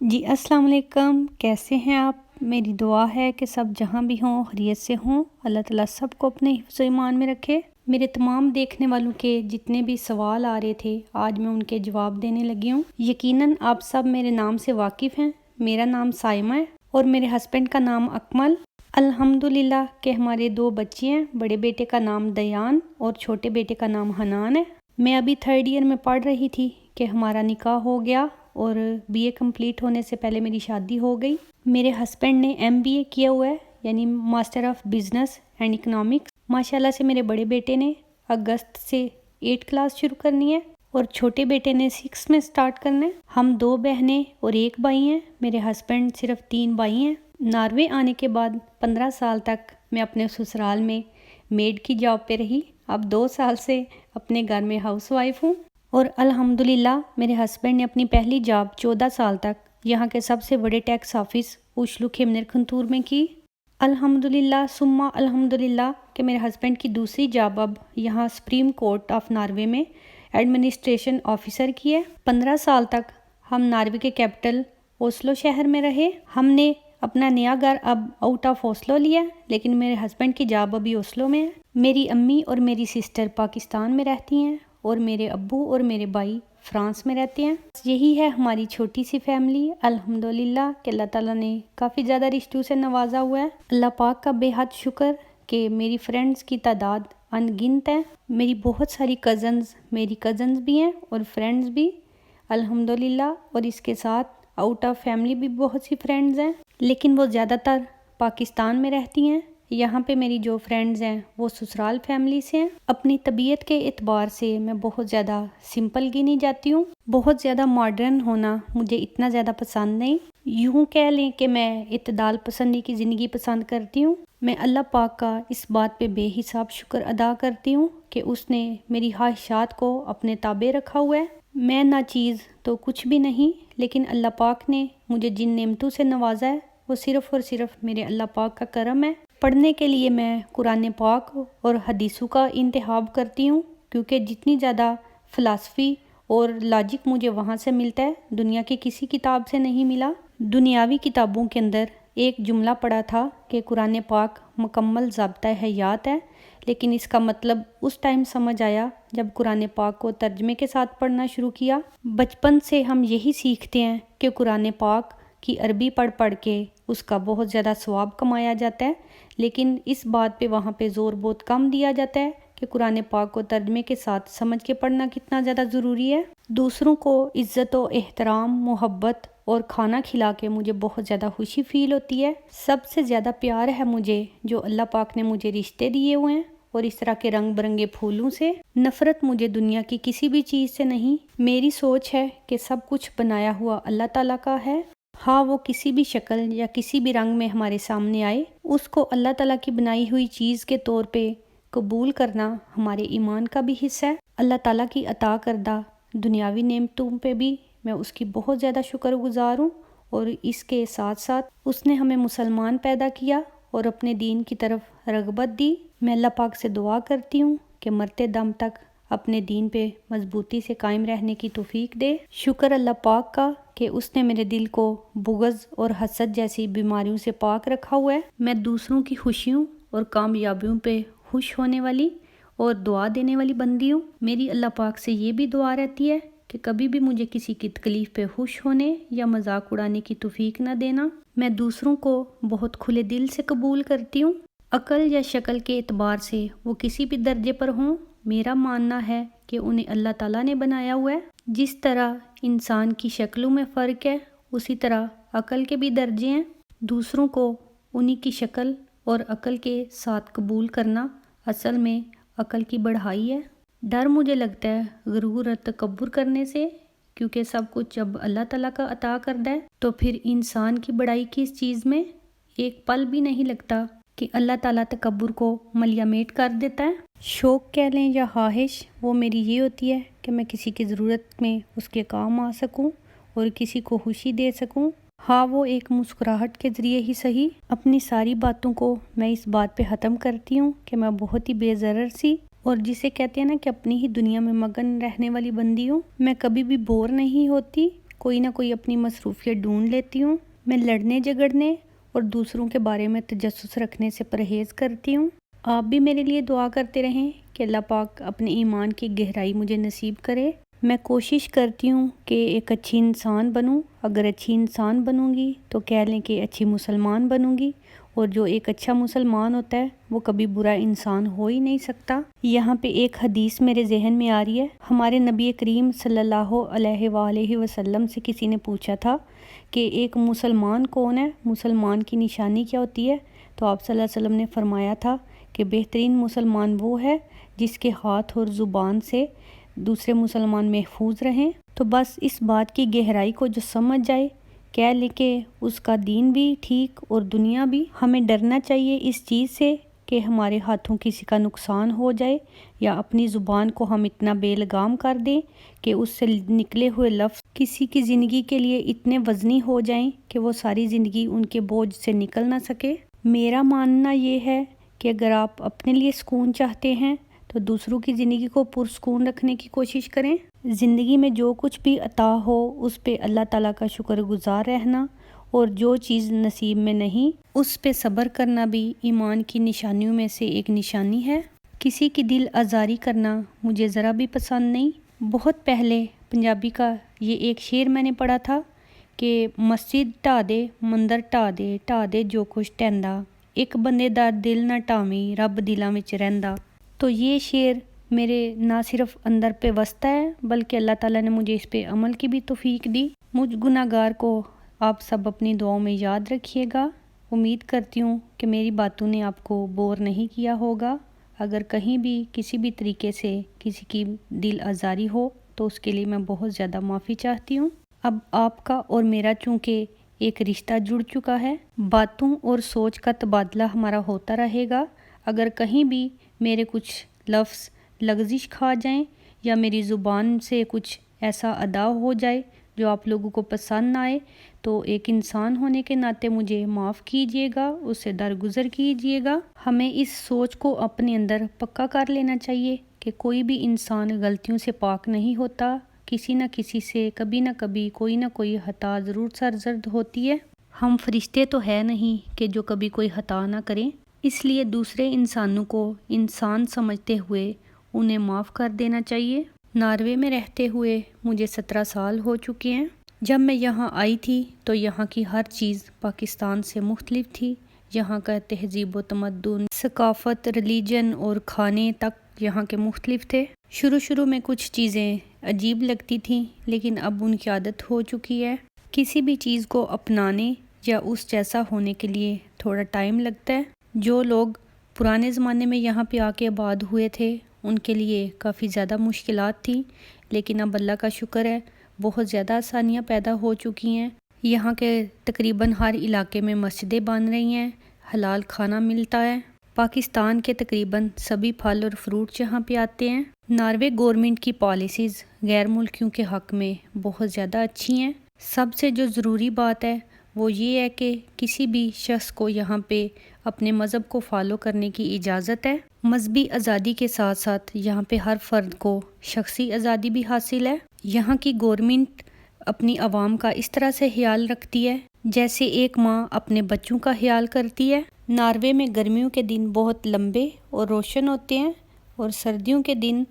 جی السلام علیکم، کیسے ہیں آپ؟ میری دعا ہے کہ سب جہاں بھی ہوں خیریت سے ہوں۔ اللہ تعالیٰ سب کو اپنے حفظ و ایمان میں رکھے۔ میرے تمام دیکھنے والوں کے جتنے بھی سوال آ رہے تھے آج میں ان کے جواب دینے لگی ہوں۔ یقیناً آپ سب میرے نام سے واقف ہیں۔ میرا نام سائمہ ہے اور میرے ہسبینڈ کا نام اکمل۔ الحمدللہ کہ ہمارے 2 بچے ہیں، بڑے بیٹے کا نام دیان اور چھوٹے بیٹے کا نام حنان ہے۔ میں ابھی 3rd ایئر میں پڑھ رہی تھی کہ ہمارا نکاح ہو گیا اور BA کمپلیٹ ہونے سے پہلے میری شادی ہو گئی۔ میرے ہسبینڈ نے MBA کیا ہوا ہے، یعنی master of business and economics. ماشاءاللہ سے میرے بڑے بیٹے نے اگست سے 8 کلاس شروع کرنی ہے اور چھوٹے بیٹے نے 6 میں سٹارٹ کرنا ہے۔ ہم 2 بہنیں اور 1 بھائی ہیں۔ میرے ہسبینڈ صرف 3 بھائی ہیں۔ ناروے آنے کے بعد 15 سال تک میں اپنے سسرال میں میڈ کی جاب پہ رہی۔ اب 2 سال سے اپنے گھر میں ہاؤس وائف ہوں اور الحمدللہ میرے ہسبینڈ نے اپنی پہلی جاب 14 سال تک یہاں کے سب سے بڑے ٹیکس آفس اوشلو کھیمنر کھنتور میں کی۔ الحمدللہ ثم الحمدللہ کہ میرے ہسبینڈ کی دوسری جاب اب یہاں سپریم کورٹ آف ناروے میں ایڈمنسٹریشن آفیسر کی ہے۔ 15 سال تک ہم ناروے کے کیپٹل اوسلو شہر میں رہے۔ ہم نے اپنا نیا گھر اب آؤٹ آف اوسلو لیا، لیکن میرے ہسبینڈ کی جاب ابھی اوسلو میں ہے۔ میری امی اور میری سسٹر پاکستان میں رہتی ہیں اور میرے ابو اور میرے بھائی فرانس میں رہتے ہیں۔ یہی ہے ہماری چھوٹی سی فیملی۔ الحمدللہ کہ اللہ تعالیٰ نے کافی زیادہ رشتوں سے نوازا ہوا ہے۔ اللہ پاک کا بے حد شکر کہ میری فرینڈز کی تعداد ان گنت ہے۔ میری بہت ساری میری کزنز بھی ہیں اور فرینڈز بھی الحمدللہ، اور اس کے ساتھ آؤٹ آف فیملی بھی بہت سی فرینڈز ہیں، لیکن وہ زیادہ تر پاکستان میں رہتی ہیں۔ یہاں پہ میری جو فرینڈز ہیں وہ سسرال فیملی سے ہیں۔ اپنی طبیعت کے اعتبار سے میں بہت زیادہ سمپل گنی جاتی ہوں۔ بہت زیادہ ماڈرن ہونا مجھے اتنا زیادہ پسند نہیں۔ یوں کہہ لیں کہ میں اعتدال پسندی کی زندگی پسند کرتی ہوں۔ میں اللہ پاک کا اس بات پہ بے حساب شکر ادا کرتی ہوں کہ اس نے میری خواہشات کو اپنے تابع رکھا ہوا ہے۔ میں نہ چیز تو کچھ بھی نہیں، لیکن اللہ پاک نے مجھے جن نعمتوں سے نوازا ہے وہ صرف اور صرف میرے اللہ پاک کا کرم ہے۔ پڑھنے کے لیے میں قرآن پاک اور حدیثوں کا انتخاب کرتی ہوں، کیونکہ جتنی زیادہ فلسفی اور لاجک مجھے وہاں سے ملتا ہے دنیا کی کسی کتاب سے نہیں ملا۔ دنیاوی کتابوں کے اندر ایک جملہ پڑھا تھا کہ قرآن پاک مکمل ضابطہ حیات ہے، لیکن اس کا مطلب اس ٹائم سمجھ آیا جب قرآن پاک کو ترجمے کے ساتھ پڑھنا شروع کیا۔ بچپن سے ہم یہی سیکھتے ہیں کہ قرآن پاک کی عربی پڑھ کے اس کا بہت زیادہ ثواب کمایا جاتا ہے، لیکن اس بات پہ وہاں پہ زور بہت کم دیا جاتا ہے کہ قرآن پاک کو ترجمے کے ساتھ سمجھ کے پڑھنا کتنا زیادہ ضروری ہے۔ دوسروں کو عزت و احترام، محبت اور کھانا کھلا کے مجھے بہت زیادہ خوشی فیل ہوتی ہے۔ سب سے زیادہ پیار ہے مجھے جو اللہ پاک نے مجھے رشتے دیے ہوئے ہیں اور اس طرح کے رنگ برنگے پھولوں سے۔ نفرت مجھے دنیا کی کسی بھی چیز سے نہیں۔ میری سوچ ہے کہ سب کچھ بنایا ہوا اللہ تعالیٰ کا ہے، ہاں وہ کسی بھی شکل یا کسی بھی رنگ میں ہمارے سامنے آئے، اس کو اللہ تعالیٰ کی بنائی ہوئی چیز کے طور پہ قبول کرنا ہمارے ایمان کا بھی حصہ ہے۔ اللہ تعالیٰ کی عطا کردہ دنیاوی نعمتوں پہ بھی میں اس کی بہت زیادہ شکر گزار ہوں، اور اس کے ساتھ ساتھ اس نے ہمیں مسلمان پیدا کیا اور اپنے دین کی طرف رغبت دی۔ میں اللہ پاک سے دعا کرتی ہوں کہ مرتے دم تک اپنے دین پہ مضبوطی سے قائم رہنے کی توفیق دے۔ شکر اللہ پاک کا کہ اس نے میرے دل کو بغض اور حسد جیسی بیماریوں سے پاک رکھا ہوا ہے۔ میں دوسروں کی خوشیوں اور کامیابیوں پہ خوش ہونے والی اور دعا دینے والی بندی ہوں۔ میری اللہ پاک سے یہ بھی دعا رہتی ہے کہ کبھی بھی مجھے کسی کی تکلیف پہ خوش ہونے یا مذاق اڑانے کی توفیق نہ دینا۔ میں دوسروں کو بہت کھلے دل سے قبول کرتی ہوں، عقل یا شکل کے اعتبار سے وہ کسی بھی درجے پر ہوں۔ میرا ماننا ہے کہ انہیں اللہ تعالیٰ نے بنایا ہوا ہے۔ جس طرح انسان کی شکلوں میں فرق ہے، اسی طرح عقل کے بھی درجے ہیں۔ دوسروں کو انہی کی شکل اور عقل کے ساتھ قبول کرنا اصل میں عقل کی بڑھائی ہے۔ ڈر مجھے لگتا ہے غرور اور تکبر کرنے سے، کیونکہ سب کچھ جب اللہ تعالیٰ کا عطا کردہ ہے تو پھر انسان کی بڑائی کس چیز میں؟ ایک پل بھی نہیں لگتا کہ اللہ تعالیٰ تکبر کو ملیامیٹ کر دیتا ہے۔ شوق کہہ لیں یا خواہش، وہ میری یہ ہوتی ہے کہ میں کسی کی ضرورت میں اس کے کام آ سکوں اور کسی کو خوشی دے سکوں، ہاں وہ ایک مسکراہٹ کے ذریعے ہی صحیح۔ اپنی ساری باتوں کو میں اس بات پہ ختم کرتی ہوں کہ میں بہت ہی بے ضرر سی اور جسے کہتے ہیں نا کہ اپنی ہی دنیا میں مگن رہنے والی بندی ہوں۔ میں کبھی بھی بور نہیں ہوتی، کوئی نہ کوئی اپنی مصروفیت ڈھونڈ لیتی ہوں۔ میں لڑنے جھگڑنے اور دوسروں کے بارے میں تجسس رکھنے سے پرہیز کرتی ہوں۔ آپ بھی میرے لیے دعا کرتے رہیں کہ اللہ پاک اپنے ایمان کی گہرائی مجھے نصیب کرے۔ میں کوشش کرتی ہوں کہ ایک اچھی انسان بنوں۔ اگر اچھی انسان بنوں گی تو کہہ لیں کہ اچھی مسلمان بنوں گی، اور جو ایک اچھا مسلمان ہوتا ہے وہ کبھی برا انسان ہو ہی نہیں سکتا۔ یہاں پہ ایک حدیث میرے ذہن میں آ رہی ہے۔ ہمارے نبی کریم صلی اللہ علیہ وآلہ وسلم سے کسی نے پوچھا تھا کہ ایک مسلمان کون ہے، مسلمان کی نشانی کیا ہوتی ہے؟ تو آپ صلی اللہ علیہ وسلم نے فرمایا تھا کہ بہترین مسلمان وہ ہے جس کے ہاتھ اور زبان سے دوسرے مسلمان محفوظ رہیں۔ تو بس اس بات کی گہرائی کو جو سمجھ جائے، کہہ لے کہ اس کا دین بھی ٹھیک اور دنیا بھی۔ ہمیں ڈرنا چاہیے اس چیز سے کہ ہمارے ہاتھوں کسی کا نقصان ہو جائے، یا اپنی زبان کو ہم اتنا بے لگام کر دیں کہ اس سے نکلے ہوئے لفظ کسی کی زندگی کے لیے اتنے وزنی ہو جائیں کہ وہ ساری زندگی ان کے بوجھ سے نکل نہ سکے۔ میرا ماننا یہ ہے کہ اگر آپ اپنے لیے سکون چاہتے ہیں تو دوسروں کی زندگی کو پرسکون رکھنے کی کوشش کریں۔ زندگی میں جو کچھ بھی عطا ہو اس پہ اللہ تعالیٰ کا شکر گزار رہنا، اور جو چیز نصیب میں نہیں اس پہ صبر کرنا بھی ایمان کی نشانیوں میں سے ایک نشانی ہے۔ کسی کی دل آزاری کرنا مجھے ذرا بھی پسند نہیں۔ بہت پہلے پنجابی کا یہ ایک شعر میں نے پڑھا تھا کہ مسجد ٹا دے مندر ٹا دے جو کچھ ٹہندا، ایک بندے دا دل نہ ٹاویں رب دلاں وچ رہندا۔ تو یہ شعر میرے نہ صرف اندر پہ وسطہ ہے بلکہ اللہ تعالیٰ نے مجھے اس پہ عمل کی بھی توفیق دی۔ مجھ گناہ گار کو آپ سب اپنی دعاؤں میں یاد رکھیے گا۔ امید کرتی ہوں کہ میری باتوں نے آپ کو بور نہیں کیا ہوگا۔ اگر کہیں بھی کسی بھی طریقے سے کسی کی دل آزاری ہو تو اس کے لیے میں بہت زیادہ معافی چاہتی ہوں۔ اب آپ کا اور میرا چونکہ ایک رشتہ جڑ چکا ہے، باتوں اور سوچ کا تبادلہ ہمارا ہوتا رہے گا۔ اگر کہیں بھی میرے کچھ لفظ لغزش کھا جائیں یا میری زبان سے کچھ ایسا ادا ہو جائے جو آپ لوگوں کو پسند نہ آئے تو ایک انسان ہونے کے ناطے مجھے معاف کیجیے گا، اس سے درگزر کیجیے گا۔ ہمیں اس سوچ کو اپنے اندر پکا کر لینا چاہیے کہ کوئی بھی انسان غلطیوں سے پاک نہیں ہوتا، کسی نہ کسی سے کبھی نہ کبھی کوئی نہ کوئی خطا ضرور سرزد ہوتی ہے۔ ہم فرشتے تو ہے نہیں کہ جو کبھی کوئی خطا نہ کریں، اس لیے دوسرے انسانوں کو انسان سمجھتے ہوئے انہیں معاف کر دینا چاہیے۔ ناروے میں رہتے ہوئے مجھے 17 سال ہو چکے ہیں۔ جب میں یہاں آئی تھی تو یہاں کی ہر چیز پاکستان سے مختلف تھی۔ یہاں کا تہذیب و تمدن، ثقافت، ریلیجن اور کھانے تک یہاں کے مختلف تھے۔ شروع میں کچھ چیزیں عجیب لگتی تھیں لیکن اب ان کی عادت ہو چکی ہے۔ کسی بھی چیز کو اپنانے یا اس جیسا ہونے کے لیے تھوڑا ٹائم لگتا ہے۔ جو لوگ پرانے زمانے میں یہاں پہ آ کے آباد ہوئے تھے ان کے لیے کافی زیادہ مشکلات تھیں، لیکن اب اللہ کا شکر ہے بہت زیادہ آسانیاں پیدا ہو چکی ہیں۔ یہاں کے تقریباً ہر علاقے میں مسجدیں بن رہی ہیں، حلال کھانا ملتا ہے۔ پاکستان کے تقریباً سبھی پھل اور فروٹ یہاں پہ آتے ہیں۔ ناروے گورنمنٹ کی پالیسیز غیر ملکیوں کے حق میں بہت زیادہ اچھی ہیں۔ سب سے جو ضروری بات ہے وہ یہ ہے کہ کسی بھی شخص کو یہاں پہ اپنے مذہب کو فالو کرنے کی اجازت ہے۔ مذہبی آزادی کے ساتھ ساتھ یہاں پہ ہر فرد کو شخصی آزادی بھی حاصل ہے۔ یہاں کی گورنمنٹ اپنی عوام کا اس طرح سے خیال رکھتی ہے جیسے ایک ماں اپنے بچوں کا خیال کرتی ہے۔ ناروے میں گرمیوں کے دن بہت لمبے اور روشن ہوتے ہیں اور سردیوں کے دن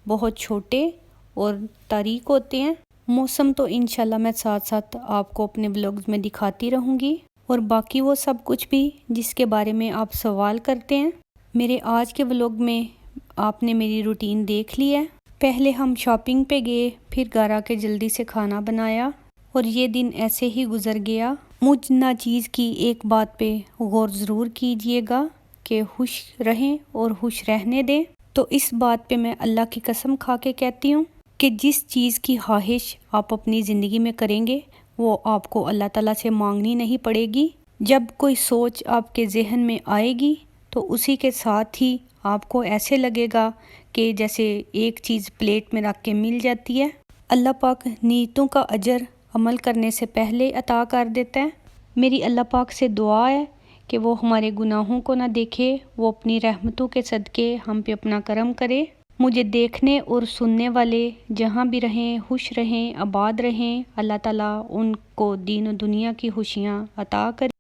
بہت چھوٹے اور تاریک ہوتے ہیں۔ موسم تو انشاءاللہ میں ساتھ ساتھ آپ کو اپنے بلاگز میں دکھاتی رہوں گی، اور باقی وہ سب کچھ بھی جس کے بارے میں آپ سوال کرتے ہیں۔ میرے آج کے بلاگ میں آپ نے میری روٹین دیکھ لی ہے۔ پہلے ہم شاپنگ پہ گئے، پھر گھر آ کے جلدی سے کھانا بنایا اور یہ دن ایسے ہی گزر گیا۔ مجھ ناچیز کی ایک بات پہ غور ضرور کیجیے گا کہ خوش رہیں اور خوش رہنے دیں۔ تو اس بات پہ میں اللہ کی قسم کھا کے کہتی ہوں کہ جس چیز کی خواہش آپ اپنی زندگی میں کریں گے وہ آپ کو اللہ تعالیٰ سے مانگنی نہیں پڑے گی۔ جب کوئی سوچ آپ کے ذہن میں آئے گی تو اسی کے ساتھ ہی آپ کو ایسے لگے گا کہ جیسے ایک چیز پلیٹ میں رکھ کے مل جاتی ہے۔ اللہ پاک نیتوں کا اجر عمل کرنے سے پہلے عطا کر دیتا ہے۔ میری اللہ پاک سے دعا ہے کہ وہ ہمارے گناہوں کو نہ دیکھے، وہ اپنی رحمتوں کے صدقے ہم پہ اپنا کرم کرے۔ مجھے دیکھنے اور سننے والے جہاں بھی رہیں خوش رہیں آباد رہیں، اللہ تعالیٰ ان کو دین و دنیا کی خوشیاں عطا کرے۔